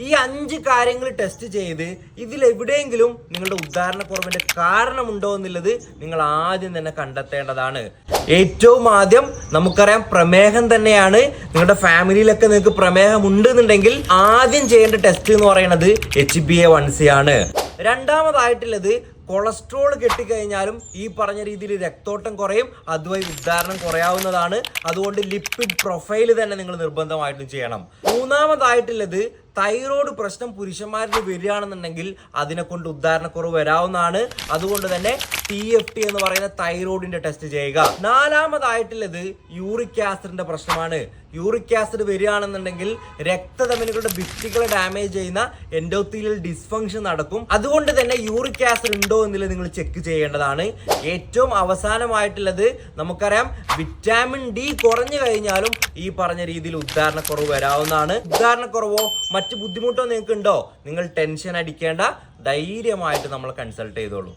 ഈ 5 കാര്യങ്ങൾ ടെസ്റ്റ് ചെയ്ത് ഇതിലെവിടെയെങ്കിലും നിങ്ങളുടെ ഉദാഹരണക്കുറവിന്റെ കാരണമുണ്ടോ എന്നുള്ളത് നിങ്ങൾ ആദ്യം തന്നെ കണ്ടെത്തേണ്ടതാണ്. ഏറ്റവും ആദ്യം നമുക്കറിയാം പ്രമേഹം തന്നെയാണ്. നിങ്ങളുടെ ഫാമിലിയിലൊക്കെ നിങ്ങൾക്ക് പ്രമേഹം ഉണ്ട് എന്നുണ്ടെങ്കിൽ ആദ്യം ചെയ്യേണ്ട ടെസ്റ്റ് എന്ന് പറയുന്നത് HbA1c ആണ്. രണ്ടാമതായിട്ടുള്ളത് കൊളസ്ട്രോൾ കെട്ടിക്കഴിഞ്ഞാലും ഈ പറഞ്ഞ രീതിയിൽ രക്തോട്ടം കുറയും, അതുവഴി ഉദാഹരണം കുറയാവുന്നതാണ്. അതുകൊണ്ട് ലിപ്പിഡ് പ്രൊഫൈൽ തന്നെ നിങ്ങൾ നിർബന്ധമായിട്ടും ചെയ്യണം. മൂന്നാമതായിട്ടുള്ളത് തൈറോയ്ഡ് പ്രശ്നം പുരുഷന്മാരിൽ വരികയാണെന്നുണ്ടെങ്കിൽ അതിനെ കൊണ്ട് ഉദാഹരണക്കുറവ് വരാവുന്നതാണ്. അതുകൊണ്ട് തന്നെ TFT എന്ന് പറയുന്ന തൈറോയിഡിന്റെ ടെസ്റ്റ് ചെയ്യുക. നാലാമതായിട്ടുള്ളത് യൂറിക് ആസിഡിന്റെ പ്രശ്നമാണ്. യൂറിക് ആസിഡ് വരികയാണെന്നുണ്ടെങ്കിൽ രക്തധമനികളുടെ ഭിത്തികളെ ഡാമേജ് ചെയ്യുന്ന എൻഡോത്തീലിയൽ ഡിസ്ഫങ്ഷൻ നടക്കും. അതുകൊണ്ട് തന്നെ യൂറിക് ആസിഡ് ഉണ്ടോ എന്നുള്ളത് നിങ്ങൾ ചെക്ക് ചെയ്യേണ്ടതാണ്. ഏറ്റവും അവസാനമായിട്ടുള്ളത് നമുക്കറിയാം വിറ്റാമിൻ D കുറഞ്ഞു കഴിഞ്ഞാലും ഈ പറഞ്ഞ രീതിയിൽ ഉദാഹരണക്കുറവ് വരാവുന്നതാണ്. ഉദാഹരണക്കുറവോ മറ്റു ബുദ്ധിമുട്ടോ നിങ്ങൾക്ക് ഉണ്ടോ, നിങ്ങൾ ടെൻഷൻ അടിക്കേണ്ട, ധൈര്യമായിട്ട് നമ്മൾ കൺസൾട്ട് ചെയ്തോളൂ.